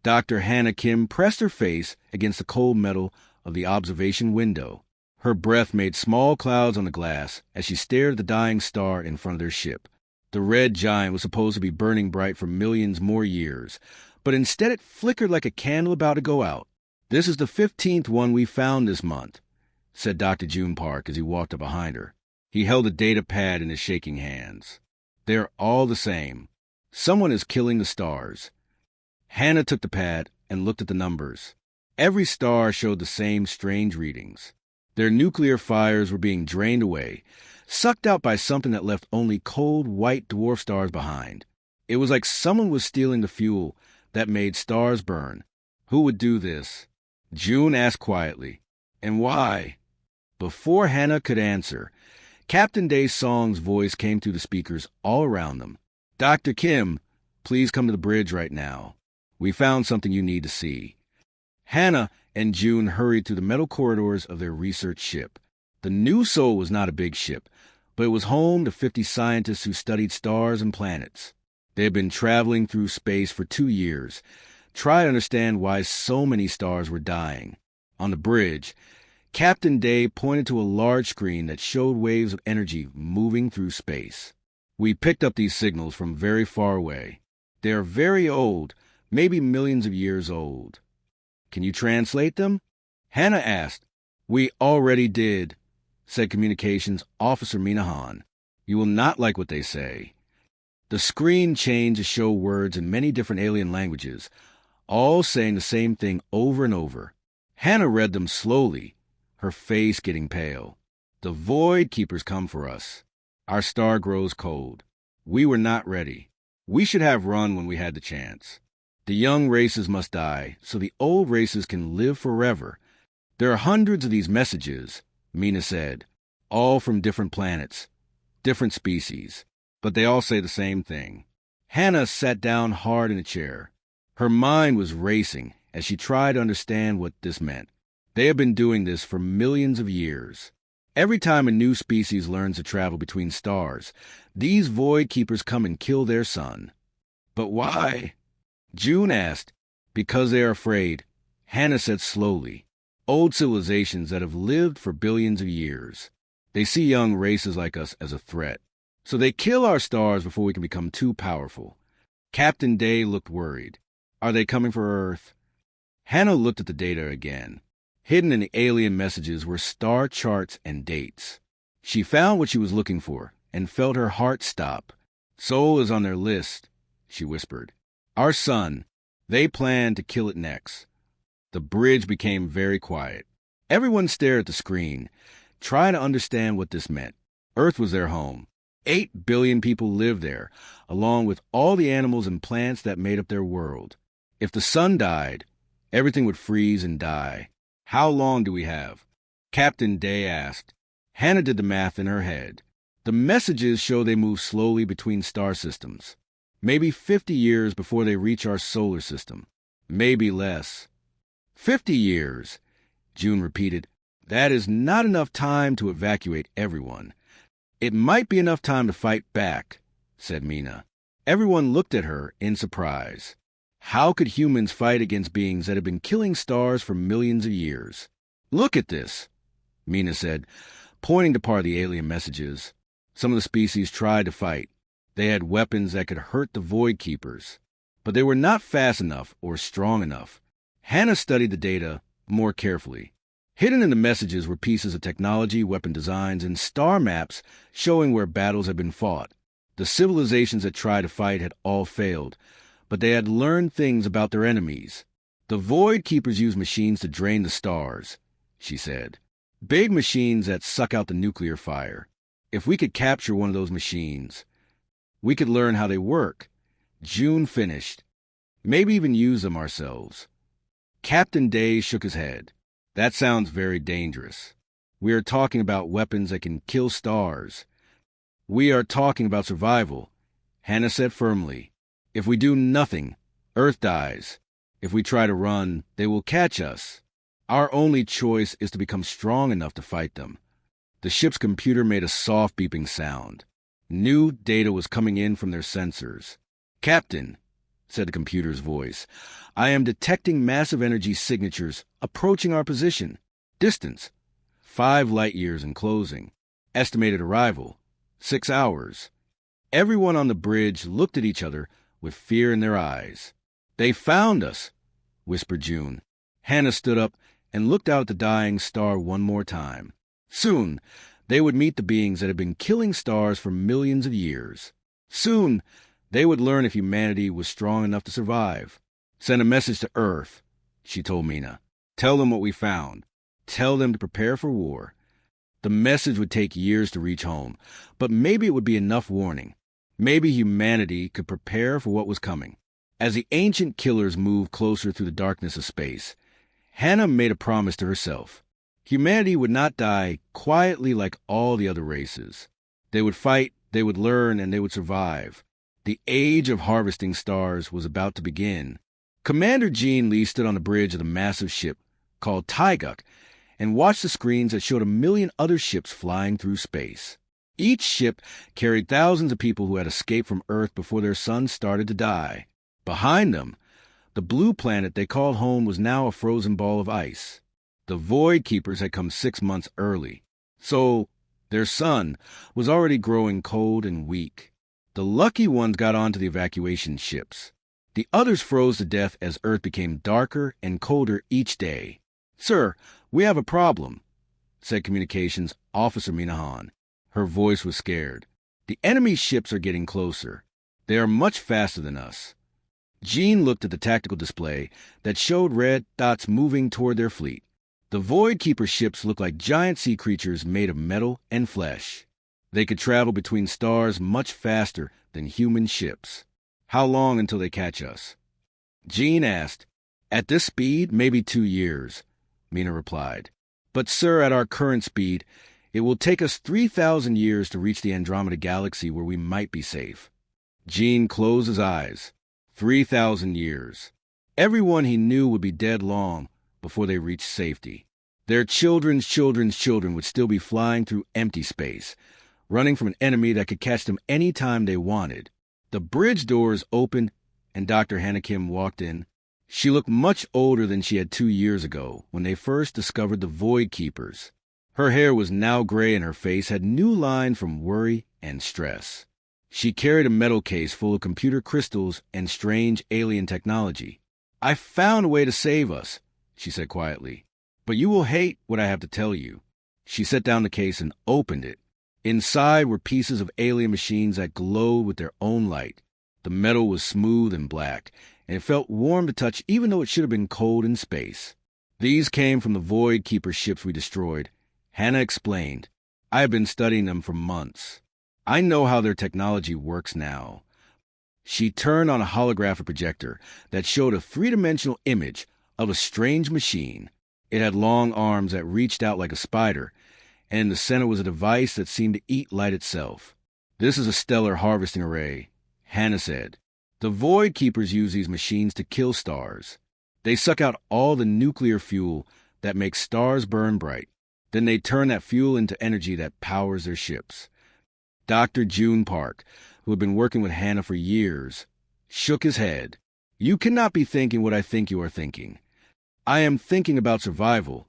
Dr. Hannah Kim pressed her face against the cold metal of the observation window. Her breath made small clouds on the glass as she stared at the dying star in front of their ship. The red giant was supposed to be burning bright for millions more years, but instead it flickered like a candle about to go out. "This is the 15th one we found this month," said Dr. June Park as he walked up behind her. He held a data pad in his shaking hands. "They're all the same. Someone is killing the stars." Hannah took the pad and looked at the numbers. Every star showed the same strange readings. Their nuclear fires were being drained away, sucked out by something that left only cold, white dwarf stars behind. It was like someone was stealing the fuel that made stars burn. Who would do this? June asked quietly. "And why?" Before Hannah could answer, Captain Day Song's voice came through the speakers all around them. "Dr. Kim, please come to the bridge right now. We found something you need to see." Hannah and June hurried through the metal corridors of their research ship. The New Soul was not a big ship, but it was home to 50 scientists who studied stars and planets. They had been traveling through space for 2 years, trying to understand why so many stars were dying. On the bridge, Captain Day pointed to a large screen that showed waves of energy moving through space. "We picked up these signals from very far away. They are very old, maybe millions of years old." "Can you translate them?" Hannah asked. "We already did," said Communications Officer Minahan. "You will not like what they say." The screen changed to show words in many different alien languages, all saying the same thing over and over. Hannah read them slowly, her face getting pale. "The Void Keepers come for us. Our star grows cold. We were not ready. We should have run when we had the chance. The young races must die, so the old races can live forever. There are hundreds of these messages," Mina said, "all from different planets, different species, but they all say the same thing." Hannah sat down hard in a chair. Her mind was racing as she tried to understand what this meant. They have been doing this for millions of years. Every time a new species learns to travel between stars, these Void Keepers come and kill their son. "But why?" June asked. "Because they are afraid," Hannah said slowly. "Old civilizations that have lived for billions of years. They see young races like us as a threat. So they kill our stars before we can become too powerful." Captain Day looked worried. "Are they coming for Earth?" Hannah looked at the data again. Hidden in the alien messages were star charts and dates. She found what she was looking for and felt her heart stop. "Sol is on their list," she whispered. "Our sun. They plan to kill it next." The bridge became very quiet. Everyone stared at the screen, trying to understand what this meant. Earth was their home. 8 billion people lived there, along with all the animals and plants that made up their world. If the sun died, everything would freeze and die. "How long do we have?" Captain Day asked. Hannah did the math in her head. The messages show they move slowly between star systems. Maybe 50 years before they reach our solar system. Maybe less. 50 years, June repeated. "That is not enough time to evacuate everyone." "It might be enough time to fight back," said Mina. Everyone looked at her in surprise. How could humans fight against beings that have been killing stars for millions of years? "Look at this," Mina said, pointing to part of the alien messages. Some of the species tried to fight. They had weapons that could hurt the Void Keepers, but they were not fast enough or strong enough. Hannah studied the data more carefully. Hidden in the messages were pieces of technology, weapon designs, and star maps showing where battles had been fought. The civilizations that tried to fight had all failed, but they had learned things about their enemies. "The Void Keepers use machines to drain the stars," she said. "Big machines that suck out the nuclear fire. If we could capture one of those machines, we could learn how they work." June finished. "Maybe even use them ourselves." Captain Day shook his head. "That sounds very dangerous. We are talking about weapons that can kill stars. We are talking about survival," Hannah said firmly. "If we do nothing, Earth dies. If we try to run, they will catch us. Our only choice is to become strong enough to fight them." The ship's computer made a soft beeping sound. New data was coming in from their sensors. "Captain," said the computer's voice. "I am detecting massive energy signatures approaching our position. Distance, 5 light years and closing. Estimated arrival, 6 hours." Everyone on the bridge looked at each other with fear in their eyes. "They found us," whispered June. Hannah stood up and looked out at the dying star one more time. Soon, they would meet the beings that had been killing stars for millions of years. Soon, they would learn if humanity was strong enough to survive. "Send a message to Earth," she told Mina. "Tell them what we found. Tell them to prepare for war." The message would take years to reach home, but maybe it would be enough warning. Maybe humanity could prepare for what was coming. As the ancient killers moved closer through the darkness of space, Hannah made a promise to herself. Humanity would not die quietly like all the other races. They would fight, they would learn, and they would survive. The age of harvesting stars was about to begin. Commander Jean Lee stood on the bridge of the massive ship called Taiguk and watched the screens that showed a million other ships flying through space. Each ship carried thousands of people who had escaped from Earth before their suns started to die. Behind them, the blue planet they called home was now a frozen ball of ice. The Void Keepers had come 6 months early, so their sun was already growing cold and weak. The lucky ones got onto the evacuation ships. The others froze to death as Earth became darker and colder each day. "Sir, we have a problem," said Communications Officer Minahan. Her voice was scared. "The enemy ships are getting closer. They are much faster than us." Jean looked at the tactical display that showed red dots moving toward their fleet. The Void Keeper ships looked like giant sea creatures made of metal and flesh. They could travel between stars much faster than human ships. "How long until they catch us?" Jean asked. "At this speed, maybe 2 years," Mina replied. "But, sir, at our current speed, it will take us 3,000 years to reach the Andromeda Galaxy where we might be safe." Jean closed his eyes. 3,000 years. Everyone he knew would be dead long before they reached safety. Their children's children's children would still be flying through empty space, running from an enemy that could catch them any time they wanted. The bridge doors opened, and Dr. Hannah Kim walked in. She looked much older than she had 2 years ago when they first discovered the Void Keepers. Her hair was now gray and her face had new lines from worry and stress. She carried a metal case full of computer crystals and strange alien technology. "I found a way to save us," she said quietly. "But you will hate what I have to tell you." She set down the case and opened it. Inside were pieces of alien machines that glowed with their own light. The metal was smooth and black, and it felt warm to touch even though it should have been cold in space. "These came from the Void Keeper ships we destroyed," Hannah explained. "I have been studying them for months. I know how their technology works now." She turned on a holographic projector that showed a 3-dimensional image of a strange machine. It had long arms that reached out like a spider, and in the center was a device that seemed to eat light itself. "This is a stellar harvesting array," Hannah said. "The Void Keepers use these machines to kill stars. They suck out all the nuclear fuel that makes stars burn bright. Then they turn that fuel into energy that powers their ships." Dr. June Park, who had been working with Hannah for years, shook his head. "You cannot be thinking what I think you are thinking." "I am thinking about survival,"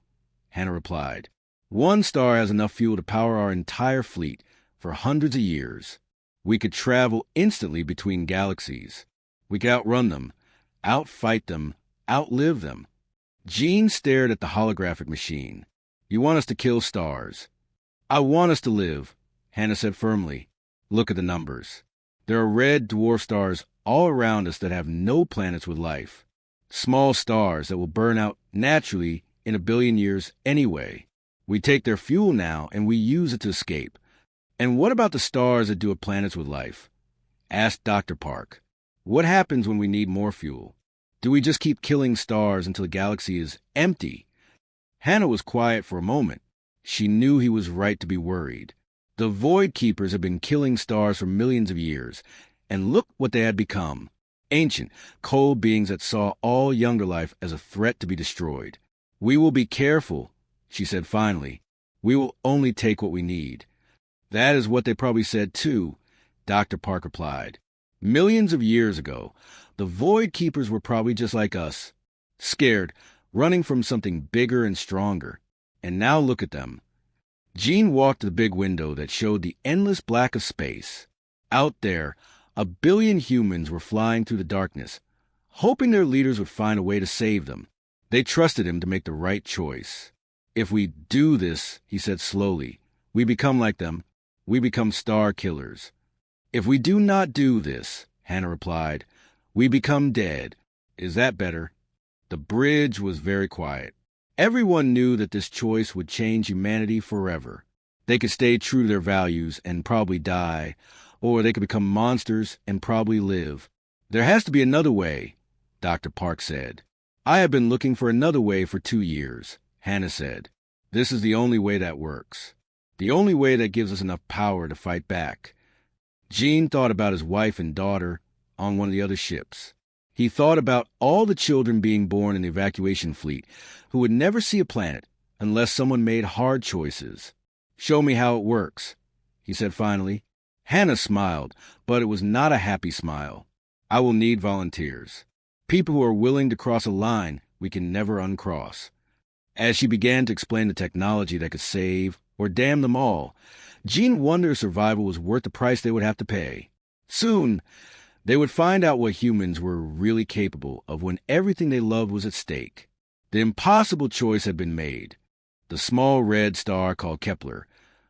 Hannah replied. "One star has enough fuel to power our entire fleet for hundreds of years. We could travel instantly between galaxies. We could outrun them, outfight them, outlive them." Jean stared at the holographic machine. "You want us to kill stars." "I want us to live," Hannah said firmly. "Look at the numbers. There are red dwarf stars all around us that have no planets with life. Small stars that will burn out naturally in 1 billion years anyway. We take their fuel now and we use it to escape." "And what about the stars that do have planets with life?" asked Dr. Park. "What happens when we need more fuel? Do we just keep killing stars until the galaxy is empty?" Hannah was quiet for a moment. She knew he was right to be worried. The Void Keepers had been killing stars for millions of years, and look what they had become. Ancient, cold beings that saw all younger life as a threat to be destroyed. "We will be careful," she said finally. "We will only take what we need." "That is what they probably said too," Dr. Park replied. "Millions of years ago, The Void Keepers were probably just like us, scared, running from something bigger and stronger. And now look at them. Jean walked to the big window that showed the endless black of space. Out there, 1 billion humans were flying through the darkness, hoping their leaders would find a way to save them. They trusted him to make the right choice. If we do this, he said slowly, we become like them. We become star killers. If we do not do this, Hannah replied, we become dead. Is that better? The bridge was very quiet. Everyone knew that this choice would change humanity forever. They could stay true to their values and probably die, or they could become monsters and probably live. There has to be another way, Dr. Park said. I have been looking for another way for 2 years, Hannah said. This is the only way that works. The only way that gives us enough power to fight back. Gene thought about his wife and daughter on one of the other ships. He thought about all the children being born in the evacuation fleet who would never see a planet unless someone made hard choices. Show me how it works, he said finally. Hannah smiled, but it was not a happy smile. I will need volunteers. People who are willing to cross a line we can never uncross. As she began to explain the technology that could save or damn them all, Jean wondered if survival was worth the price they would have to pay. Soon, they would find out what humans were really capable of when everything they loved was at stake. The impossible choice had been made. The small red star called Kepler,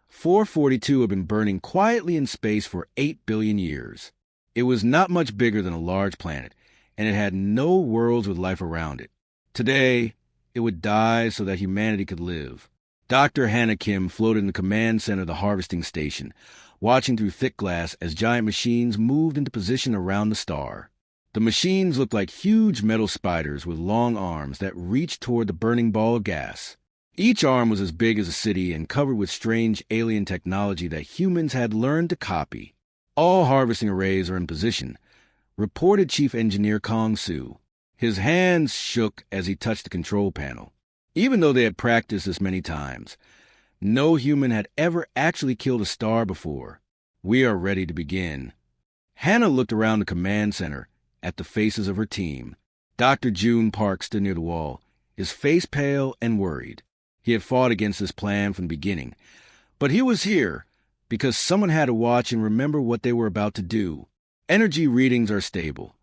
442, had been burning quietly in space for 8 billion years. It was not much bigger than a large planet, and it had no worlds with life around it. Today, it would die so that humanity could live. Dr. Hannah Kim floated in the command center of the harvesting station, watching through thick glass as giant machines moved into position around the star. The machines looked like huge metal spiders with long arms that reached toward the burning ball of gas. Each arm was as big as a city and covered with strange alien technology that humans had learned to copy. All harvesting arrays are in position, reported Chief Engineer Kong Su. His hands shook as he touched the control panel. Even though they had practiced this many times, no human had ever actually killed a star before. We are ready to begin. Hannah looked around the command center at the faces of her team. Dr. June Park stood near the wall, his face pale and worried. He had fought against this plan from the beginning, but he was here because someone had to watch and remember what they were about to do. Energy readings are stable,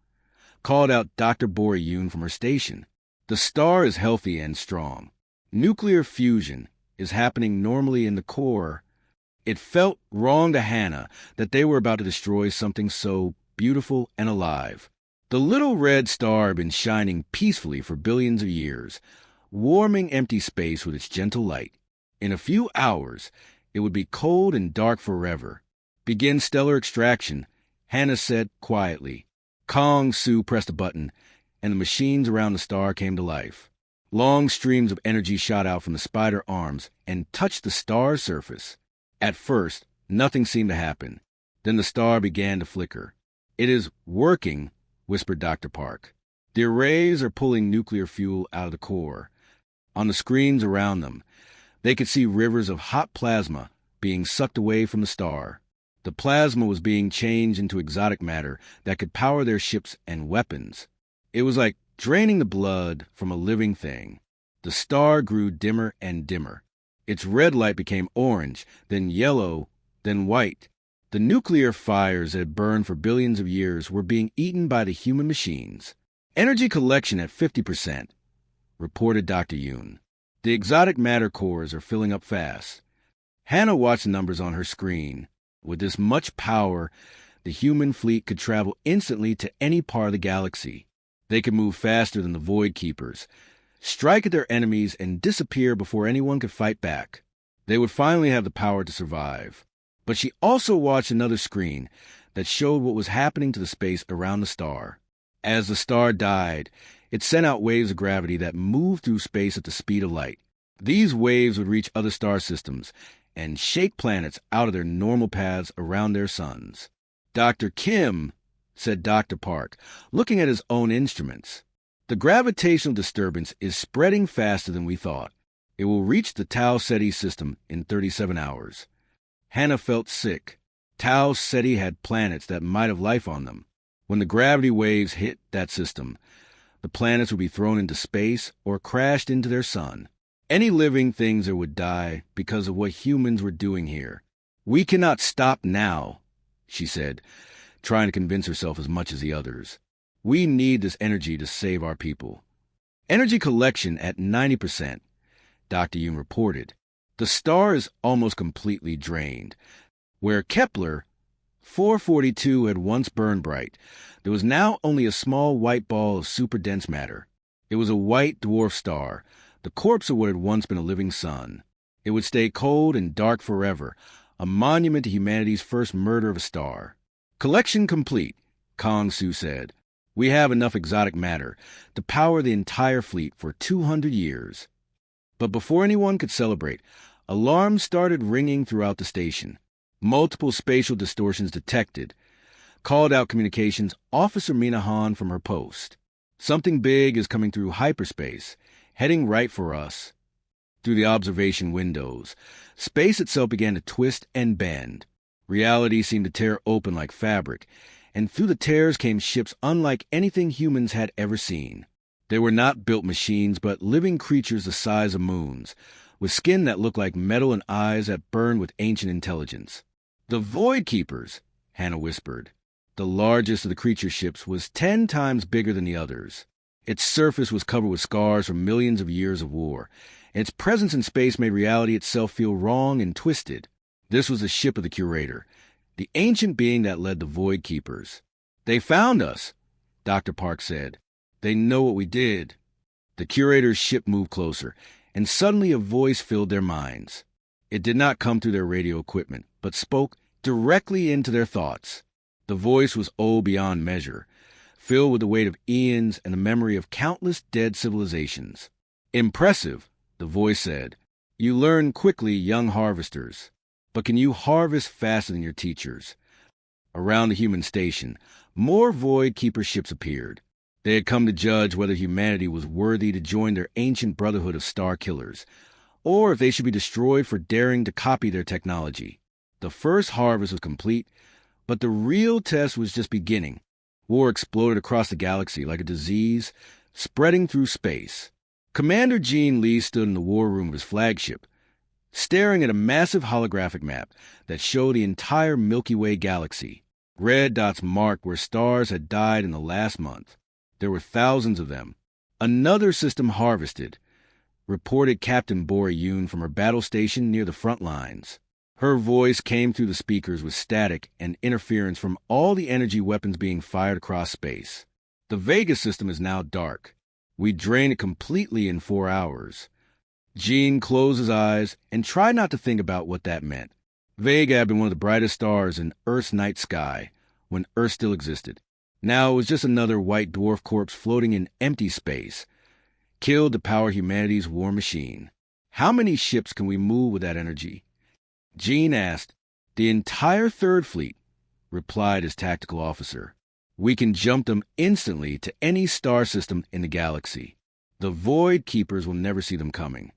called out Dr. Bori Yoon from her station. The star is healthy and strong. Nuclear fusion is happening normally in the core. It felt wrong to Hannah that they were about to destroy something so beautiful and alive. The little red star had been shining peacefully for billions of years, warming empty space with its gentle light. In a few hours, it would be cold and dark forever. Begin stellar extraction, Hannah said quietly. Kong Su pressed a button, and the machines around the star came to life. Long streams of energy shot out from the spider arms and touched the star's surface. At first, nothing seemed to happen. Then the star began to flicker. It is working, whispered Dr. Park. The arrays are pulling nuclear fuel out of the core. On the screens around them, they could see rivers of hot plasma being sucked away from the star. The plasma was being changed into exotic matter that could power their ships and weapons. It was like draining the blood from a living thing. The star grew dimmer and dimmer. Its red light became orange, then yellow, then white. The nuclear fires that had burned for billions of years were being eaten by the human machines. Energy collection at 50%, reported Dr. Yoon. The exotic matter cores are filling up fast. Hannah watched the numbers on her screen. With this much power, the human fleet could travel instantly to any part of the galaxy. They could move faster than the Void Keepers, strike at their enemies, and disappear before anyone could fight back. They would finally have the power to survive. But she also watched another screen that showed what was happening to the space around the star. As the star died, it sent out waves of gravity that moved through space at the speed of light. These waves would reach other star systems and shake planets out of their normal paths around their suns. Dr. Kim, said Dr. Park, looking at his own instruments. The gravitational disturbance is spreading faster than we thought. It will reach the Tau Ceti system in 37 hours. Hannah felt sick. Tau Ceti had planets that might have life on them. When the gravity waves hit that system, the planets would be thrown into space or crashed into their sun. Any living things there would die because of what humans were doing here. We cannot stop now, she said, trying to convince herself as much as the others. We need this energy to save our people. Energy collection at 90%, Dr. Yoon reported. The star is almost completely drained. Where Kepler 442 had once burned bright, there was now only a small white ball of super-dense matter. It was a white dwarf star, the corpse of what had once been a living sun. It would stay cold and dark forever, a monument to humanity's first murder of a star. Collection complete, Kong Su said. We have enough exotic matter to power the entire fleet for 200 years. But before anyone could celebrate, alarms started ringing throughout the station. Multiple spatial distortions detected. Called out communications Officer Minahan from her post. Something big is coming through hyperspace, heading right for us. Through the observation windows, space itself began to twist and bend. Reality seemed to tear open like fabric, and through the tears came ships unlike anything humans had ever seen. They were not built machines, but living creatures the size of moons, with skin that looked like metal and eyes that burned with ancient intelligence. The Void Keepers, Hannah whispered. The largest of the creature ships was 10 times bigger than the others. Its surface was covered with scars from millions of years of war, and its presence in space made reality itself feel wrong and twisted. This was the ship of the Curator, the ancient being that led the Void Keepers. They found us, Dr. Park said. They know what we did. The Curator's ship moved closer, and suddenly a voice filled their minds. It did not come through their radio equipment, but spoke directly into their thoughts. The voice was old beyond measure, filled with the weight of eons and the memory of countless dead civilizations. Impressive, the voice said. You learn quickly, young harvesters. But can you harvest faster than your teachers? Around the human station, more Void Keeper ships appeared. They had come to judge whether humanity was worthy to join their ancient brotherhood of star killers, or if they should be destroyed for daring to copy their technology. The first harvest was complete, but the real test was just beginning. War exploded across the galaxy like a disease, spreading through space. Commander Gene Lee stood in the war room of his flagship, staring at a massive holographic map that showed the entire Milky Way galaxy. Red dots marked where stars had died in the last month. There were thousands of them. Another system harvested, reported Captain Bora Yoon from her battle station near the front lines. Her voice came through the speakers with static and interference from all the energy weapons being fired across space. The Vega system is now dark. We drained it completely in 4 hours. Gene closed his eyes and tried not to think about what that meant. Vega had been one of the brightest stars in Earth's night sky when Earth still existed. Now it was just another white dwarf corpse floating in empty space, killed to power humanity's war machine. How many ships can we move with that energy? Gene asked. The entire Third Fleet, replied his tactical officer. We can jump them instantly to any star system in the galaxy. The Void Keepers will never see them coming.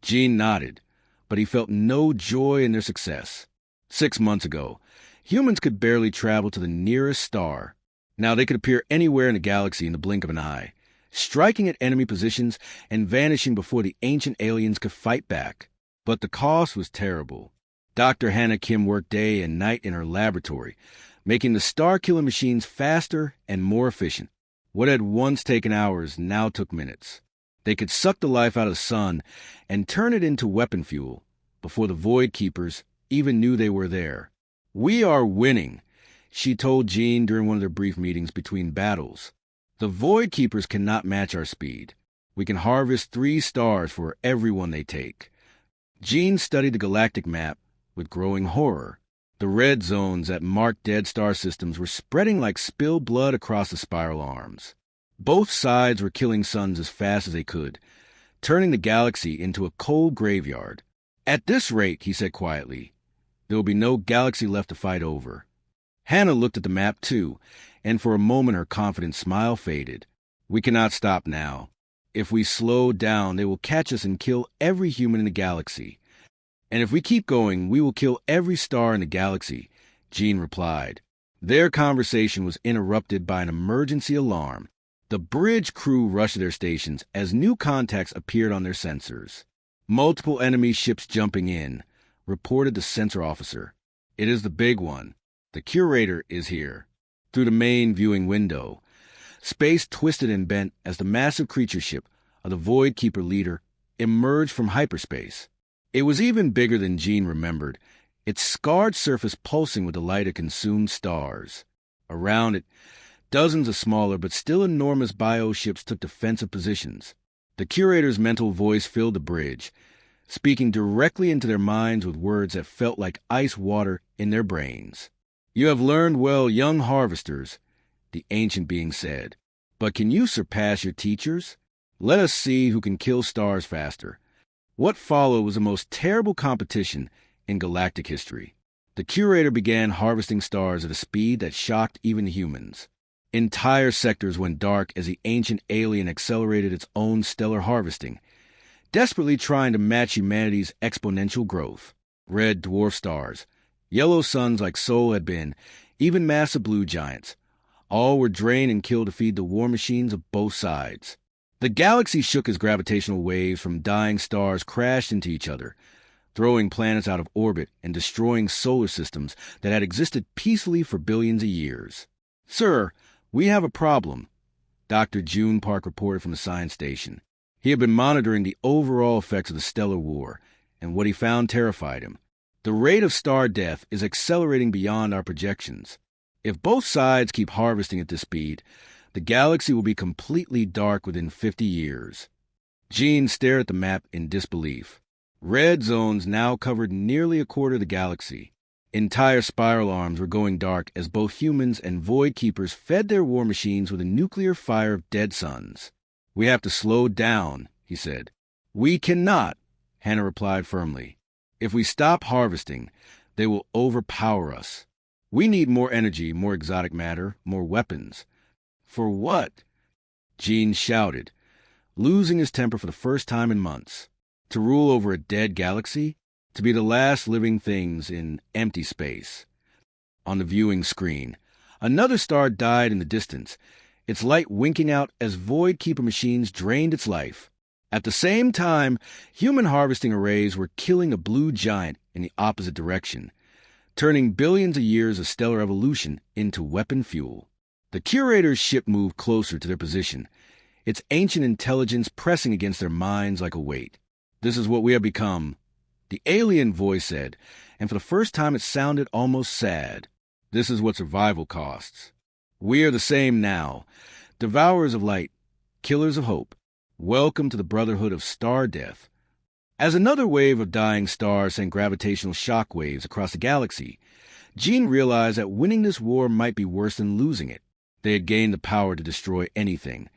Gene nodded, but he felt no joy in their success. 6 months ago, humans could barely travel to the nearest star. Now they could appear anywhere in the galaxy in the blink of an eye, striking at enemy positions and vanishing before the ancient aliens could fight back. But the cost was terrible. Dr. Hannah Kim worked day and night in her laboratory, making the star-killing machines faster and more efficient. What had once taken hours now took minutes. They could suck the life out of the sun and turn it into weapon fuel before the Void Keepers even knew they were there. We are winning, she told Gene during one of their brief meetings between battles. The Void Keepers cannot match our speed. We can harvest 3 stars for every one they take. Gene studied the galactic map with growing horror. The red zones that marked dead star systems were spreading like spilled blood across the spiral arms. Both sides were killing suns as fast as they could, turning the galaxy into a cold graveyard. At this rate, he said quietly, there will be no galaxy left to fight over. Hannah looked at the map too, and for a moment her confident smile faded. We cannot stop now. If we slow down, they will catch us and kill every human in the galaxy. And if we keep going, we will kill every star in the galaxy, Gene replied. Their conversation was interrupted by an emergency alarm. The bridge crew rushed to their stations as new contacts appeared on their sensors. "Multiple enemy ships jumping in," reported the sensor officer. "It is the big one. The curator is here." Through the main viewing window, space twisted and bent as the massive creature ship of the Void Keeper leader emerged from hyperspace. It was even bigger than Jean remembered, its scarred surface pulsing with the light of consumed stars. Around it, dozens of smaller but still enormous bioships took defensive positions. The curator's mental voice filled the bridge, speaking directly into their minds with words that felt like ice water in their brains. "You have learned well, young harvesters," the ancient being said. "But can you surpass your teachers? Let us see who can kill stars faster." What followed was the most terrible competition in galactic history. The curator began harvesting stars at a speed that shocked even humans. Entire sectors went dark as the ancient alien accelerated its own stellar harvesting, desperately trying to match humanity's exponential growth. Red dwarf stars, yellow suns like Sol had been, even massive blue giants, all were drained and killed to feed the war machines of both sides. The galaxy shook as gravitational waves from dying stars crashed into each other, throwing planets out of orbit and destroying solar systems that had existed peacefully for billions of years. "Sir, we have a problem," Dr. June Park reported from the science station. He had been monitoring the overall effects of the stellar war, and what he found terrified him. "The rate of star death is accelerating beyond our projections. If both sides keep harvesting at this speed, the galaxy will be completely dark within 50 years. Jean stared at the map in disbelief. Red zones now covered nearly a quarter of the galaxy. Entire spiral arms were going dark as both humans and Void Keepers fed their war machines with a nuclear fire of dead suns. "We have to slow down," he said. "We cannot," Hannah replied firmly. "If we stop harvesting, they will overpower us. We need more energy, more exotic matter, more weapons." "For what?" Jean shouted, losing his temper for the first time in months. "To rule over a dead galaxy? To be the last living things in empty space." On the viewing screen, another star died in the distance, its light winking out as Void Keeper machines drained its life. At the same time, human harvesting arrays were killing a blue giant in the opposite direction, turning billions of years of stellar evolution into weapon fuel. The curator's ship moved closer to their position, its ancient intelligence pressing against their minds like a weight. "This is what we have become," the alien voice said, and for the first time it sounded almost sad. "This is what survival costs. We are the same now, devourers of light, killers of hope. Welcome to the brotherhood of star death." As another wave of dying stars sent gravitational shock waves across the galaxy, Jean realized that winning this war might be worse than losing it. They had gained the power to destroy anything,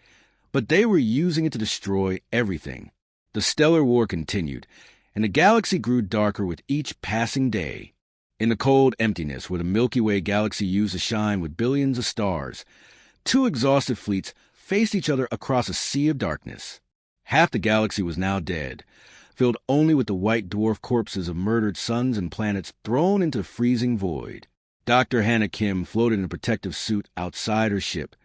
but they were using it to destroy everything. The stellar war continued, and the galaxy grew darker with each passing day. In the cold emptiness where the Milky Way galaxy used to shine with billions of stars, two exhausted fleets faced each other across a sea of darkness. Half the galaxy was now dead, filled only with the white dwarf corpses of murdered suns and planets thrown into the freezing void. Dr. Hannah Kim floated in a protective suit outside her ship,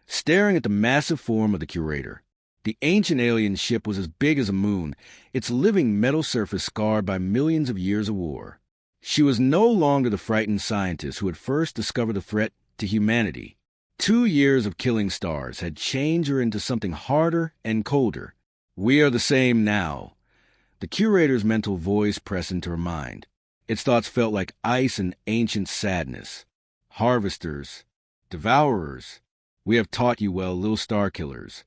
staring at the massive form of the curator. The ancient alien ship was as big as a moon, its living metal surface scarred by millions of years of war. She was no longer the frightened scientist who had first discovered the threat to humanity. 2 years of killing stars had changed her into something harder and colder. "We are the same now." The curator's mental voice pressed into her mind. Its thoughts felt like ice and ancient sadness. "Harvesters, devourers, we have taught you well, little star killers."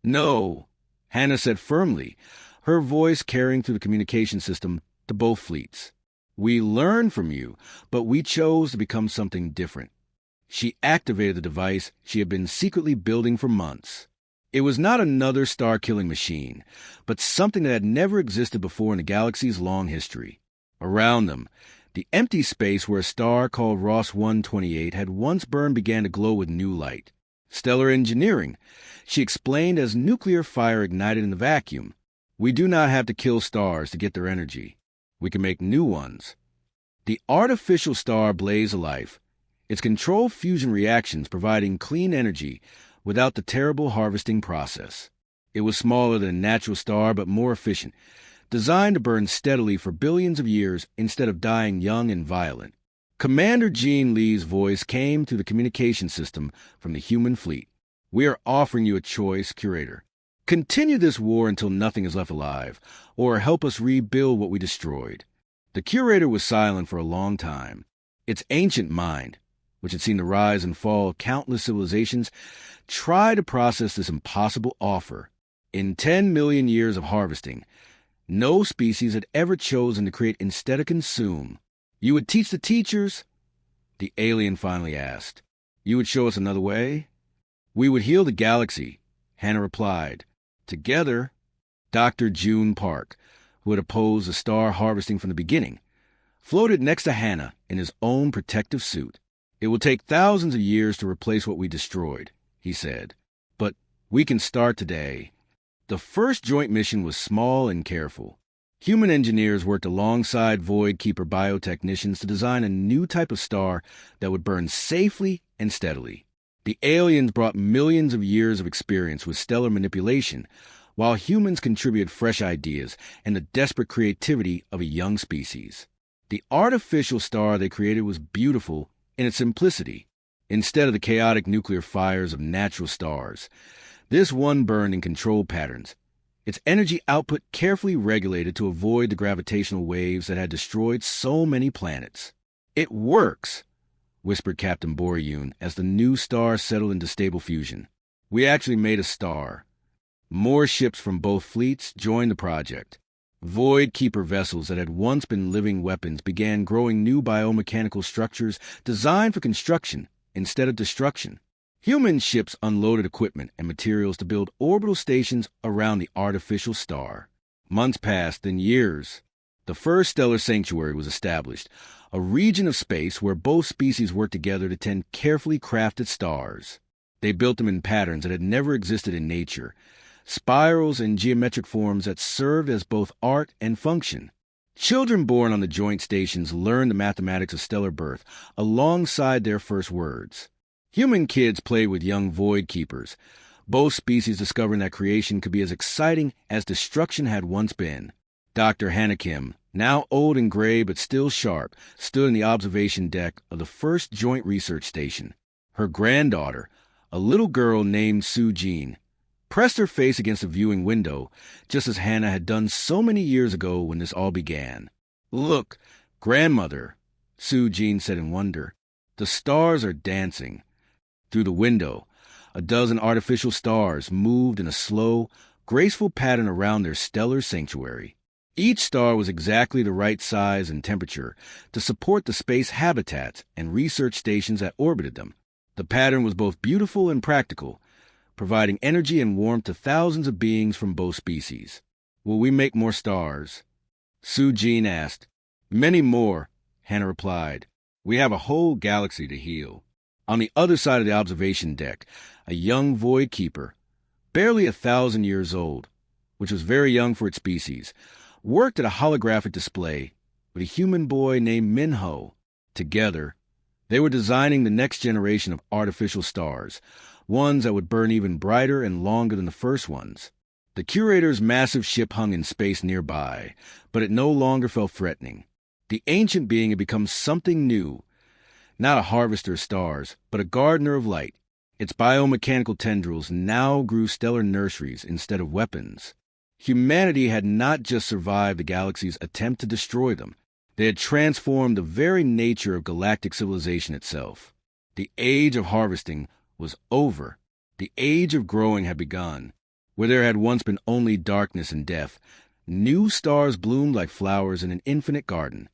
"No," Hannah said firmly, her voice carrying through the communication system to both fleets. "We learned from you, but we chose to become something different." She activated the device she had been secretly building for months. It was not another star-killing machine, but something that had never existed before in the galaxy's long history. Around them, the empty space where a star called Ross 128 had once burned began to glow with new light. "Stellar engineering," she explained as nuclear fire ignited in the vacuum. "We do not have to kill stars to get their energy. We can make new ones." The artificial star blazed alive, Its controlled fusion reactions providing clean energy without the terrible harvesting process. It was smaller than a natural star but more efficient, designed to burn steadily for billions of years instead of dying young and violent. Commander Gene Lee's voice came through the communication system from the human fleet. "We are offering you a choice, Curator. Continue this war until nothing is left alive, or help us rebuild what we destroyed." The Curator was silent for a long time. Its ancient mind, which had seen the rise and fall of countless civilizations, tried to process this impossible offer. In 10 million years of harvesting, no species had ever chosen to create instead of consume. "You would teach the teachers?" the alien finally asked. "You would show us another way?" "We would heal the galaxy," Hannah replied. Together, Dr. June Park, who had opposed the star harvesting from the beginning, floated next to Hannah in his own protective suit. "It will take thousands of years to replace what we destroyed," he said. "But we can start today." The first joint mission was small and careful. Human engineers worked alongside Void Keeper biotechnicians to design a new type of star that would burn safely and steadily. The aliens brought millions of years of experience with stellar manipulation, while humans contributed fresh ideas and the desperate creativity of a young species. The artificial star they created was beautiful in its simplicity. Instead of the chaotic nuclear fires of natural stars, this one burned in controlled patterns, its energy output carefully regulated to avoid the gravitational waves that had destroyed so many planets. "It works," whispered Captain Boryun as the new star settled into stable fusion. "We actually made a star." More ships from both fleets joined the project. Void Keeper vessels that had once been living weapons began growing new biomechanical structures designed for construction instead of destruction. Human ships unloaded equipment and materials to build orbital stations around the artificial star. Months passed, then years. The first stellar sanctuary was established, a region of space where both species worked together to tend carefully crafted stars. They built them in patterns that had never existed in nature, spirals and geometric forms that served as both art and function. Children born on the joint stations learned the mathematics of stellar birth alongside their first words. Human kids played with young Void Keepers, both species discovering that creation could be as exciting as destruction had once been. Dr. Hanakim, now old and gray but still sharp, stood in the observation deck of the first joint research station. Her granddaughter, a little girl named Sue Jean, pressed her face against the viewing window, just as Hannah had done so many years ago when this all began. "Look, grandmother," Sue Jean said in wonder. "The stars are dancing." Through the window, a dozen artificial stars moved in a slow, graceful pattern around their stellar sanctuary. Each star was exactly the right size and temperature to support the space habitats and research stations that orbited them. The pattern was both beautiful and practical, providing energy and warmth to thousands of beings from both species. "Will we make more stars?" Sue Jean asked. "Many more," Hannah replied. "We have a whole galaxy to heal." On the other side of the observation deck, a young Void Keeper, barely 1,000 years old, which was very young for its species, worked at a holographic display with a human boy named Minho. Together, they were designing the next generation of artificial stars, ones that would burn even brighter and longer than the first ones. The Curator's massive ship hung in space nearby, but it no longer felt threatening. The ancient being had become something new, not a harvester of stars, but a gardener of light. Its biomechanical tendrils now grew stellar nurseries instead of weapons. Humanity had not just survived the galaxy's attempt to destroy them. They had transformed the very nature of galactic civilization itself. The age of harvesting was over. The age of growing had begun. Where there had once been only darkness and death, new stars bloomed like flowers in an infinite garden.